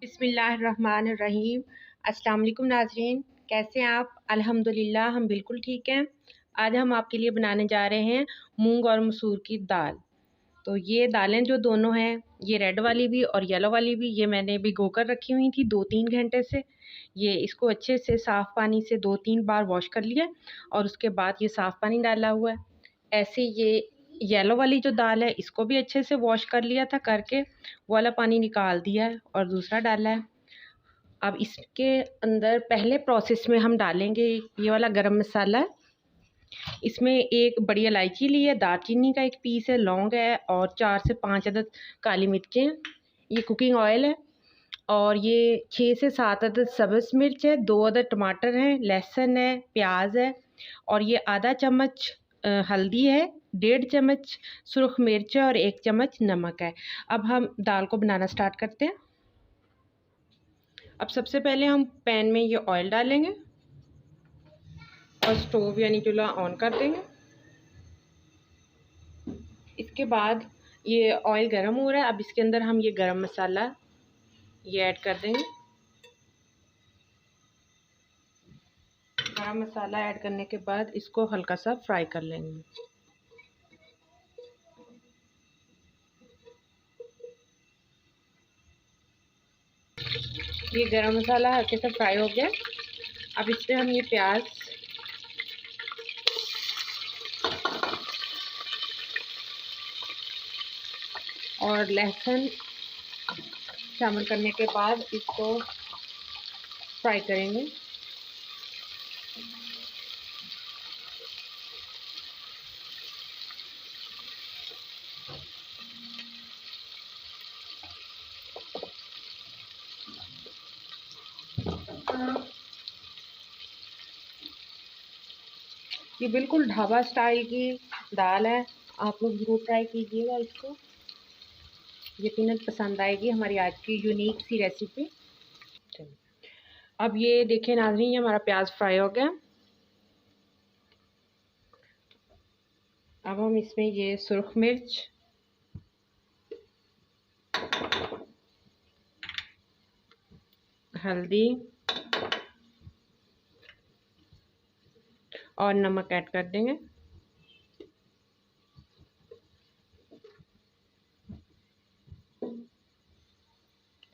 बिस्मिल्लाहिर्रहमानिर्रहीम। अस्सलाम वालेकुम नाज़रीन, कैसे हैं आप? अल्हम्दुलिल्लाह हम बिल्कुल ठीक हैं। आज हम आपके लिए बनाने जा रहे हैं मूंग और मसूर की दाल। तो ये दालें जो दोनों हैं, ये रेड वाली भी और येलो वाली भी, ये मैंने भिगो कर रखी हुई थी 2-3 घंटे से। ये इसको अच्छे से साफ़ पानी से 2-3 बार वॉश कर लिया और उसके बाद ये साफ़ पानी डाला हुआ है। ऐसे ये येलो वाली जो दाल है, इसको भी अच्छे से वॉश कर लिया था करके, वो वाला पानी निकाल दिया है और दूसरा डाला है। अब इसके अंदर पहले प्रोसेस में हम डालेंगे ये वाला गरम मसाला। इसमें एक बड़ी इलायची ली है, दालचीनी का एक पीस है, लौंग है और 4 से 5 अदद काली मिर्चें। ये कुकिंग ऑयल है और ये 6 से 7 अदद सब्ज़ मिर्च है, 2 अदद टमाटर हैं, लहसुन है, प्याज है और ये आधा चम्मच हल्दी है, 1.5 चम्मच सुरख मिर्च है और 1 चम्मच नमक है। अब हम दाल को बनाना स्टार्ट करते हैं। अब सबसे पहले हम पैन में ये ऑयल डालेंगे और स्टोव यानी चूल्हा ऑन कर देंगे। इसके बाद ये ऑयल गर्म हो रहा है, अब इसके अंदर हम ये गरम मसाला ये ऐड कर देंगे। गरम मसाला ऐड करने के बाद इसको हल्का सा फ्राई कर लेंगे। ये गरम मसाला हल्के से फ्राई हो गया। अब इसमें हम ये प्याज और लहसुन शामिल करने के बाद इसको फ्राई करेंगे। ये बिल्कुल ढाबा स्टाइल की दाल है, आप लोग ज़रूर ट्राई कीजिएगा इसको, यकीनन पसंद आएगी हमारी आज की यूनिक सी रेसिपी। अब ये देखिए नाज़रीन, ये हमारा प्याज फ्राई हो गया। अब हम इसमें ये सुरख मिर्च, हल्दी और नमक ऐड कर देंगे।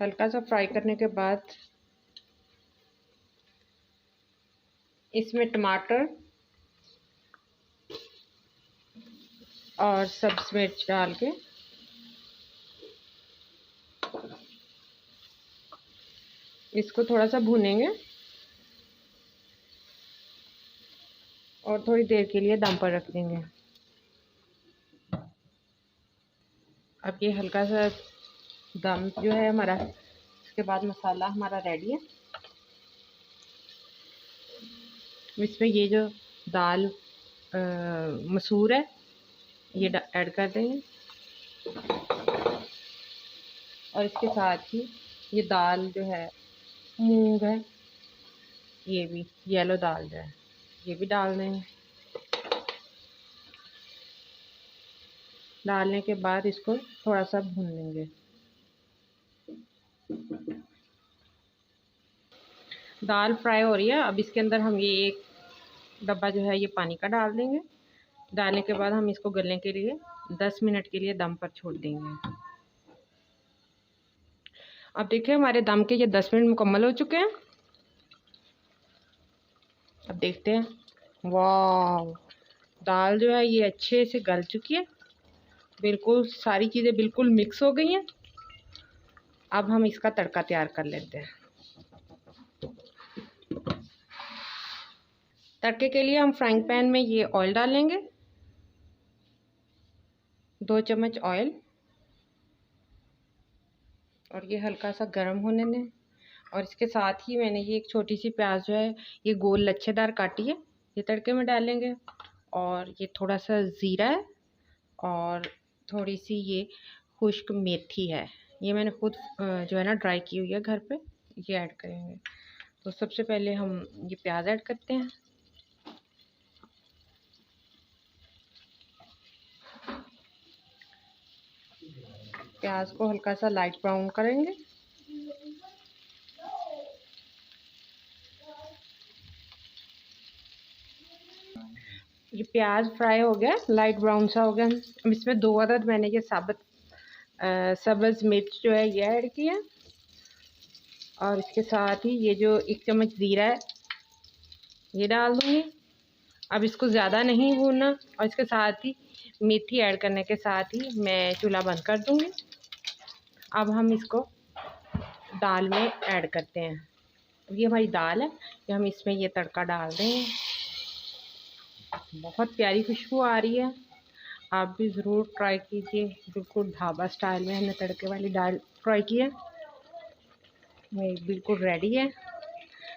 हल्का सा फ्राई करने के बाद इसमें टमाटर और सब्ज़ मिर्च डाल के इसको थोड़ा सा भूनेंगे और थोड़ी देर के लिए दम पर रख देंगे। अब ये हल्का सा दम जो है हमारा, इसके बाद मसाला हमारा रेडी है। इसमें ये जो दाल मसूर है ये ऐड कर देंगे और इसके साथ ही ये दाल जो है मूंग है, ये भी येलो दाल जो है ये भी डाल देंगे। डालने के बाद इसको थोड़ा सा भून लेंगे। दाल फ्राई हो रही है, अब इसके अंदर हम ये एक डब्बा जो है ये पानी का डाल देंगे। डालने के बाद हम इसको गलने के लिए 10 मिनट के लिए दम पर छोड़ देंगे। अब देखिए हमारे दम के ये 10 मिनट मुकम्मल हो चुके हैं। अब देखते हैं, वाह, दाल जो है ये अच्छे से गल चुकी है, बिल्कुल सारी चीज़ें बिल्कुल मिक्स हो गई हैं। अब हम इसका तड़का तैयार कर लेते हैं। तड़के के लिए हम फ्राइंग पैन में ये ऑयल डालेंगे, 2 चम्मच ऑयल, और ये हल्का सा गर्म होने दें। और इसके साथ ही मैंने ये एक छोटी सी प्याज जो है ये गोल लच्छेदार काटी है, ये तड़के में डालेंगे। और ये थोड़ा सा ज़ीरा है और थोड़ी सी ये खुश्क मेथी है, ये मैंने खुद जो है ना ड्राई की हुई है घर पे, ये ऐड करेंगे। तो सबसे पहले हम ये प्याज ऐड करते हैं। प्याज को हल्का सा लाइट ब्राउन करेंगे। प्याज फ्राई हो गया, लाइट ब्राउन सा हो गया। अब इसमें 2 अदद मैंने ये साबुत सब्ज़ मिर्च जो है ये ऐड किया, और इसके साथ ही ये जो 1 चम्मच ज़ीरा है ये डाल दूँगी। अब इसको ज़्यादा नहीं भूनना, और इसके साथ ही मेथी ऐड करने के साथ ही मैं चूल्हा बंद कर दूँगी। अब हम इसको दाल में ऐड करते हैं। ये हमारी दाल है, ये हम इसमें ये तड़का डाल रहे हैं। बहुत प्यारी खुशबू आ रही है, आप भी ज़रूर ट्राई कीजिए। बिल्कुल ढाबा स्टाइल में हमने तड़के वाली दाल ट्राई की है। ये बिल्कुल रेडी है।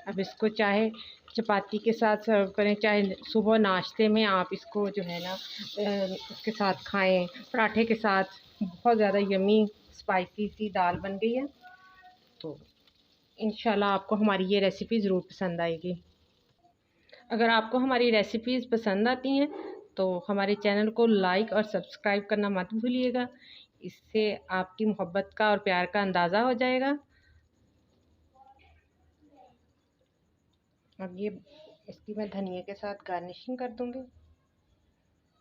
अब इसको चाहे चपाती के साथ सर्व करें, चाहे सुबह नाश्ते में आप इसको जो है ना उसके साथ खाएं, पराठे के साथ। बहुत ज़्यादा यमी स्पाइसी सी दाल बन गई है। तो इंशाल्लाह आपको हमारी ये रेसिपी ज़रूर पसंद आएगी। अगर आपको हमारी रेसिपीज़ पसंद आती हैं तो हमारे चैनल को लाइक और सब्सक्राइब करना मत भूलिएगा। इससे आपकी मोहब्बत का और प्यार का अंदाज़ा हो जाएगा। अब ये इसकी मैं धनिया के साथ गार्निशिंग कर दूँगी।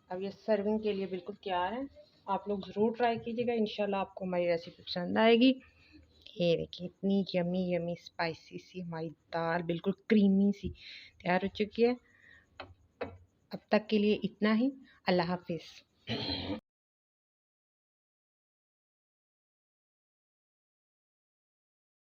अब ये सर्विंग के लिए बिल्कुल तैयार है। आप लोग ज़रूर ट्राई कीजिएगा, इंशाल्लाह आपको हमारी रेसिपी पसंद आएगी। ये देखिए इतनी यमी यमी स्पाइसी सी हमारी दाल बिल्कुल क्रीमी सी तैयार हो चुकी है। अब तक के लिए इतना ही। अल्लाह हाफिज़।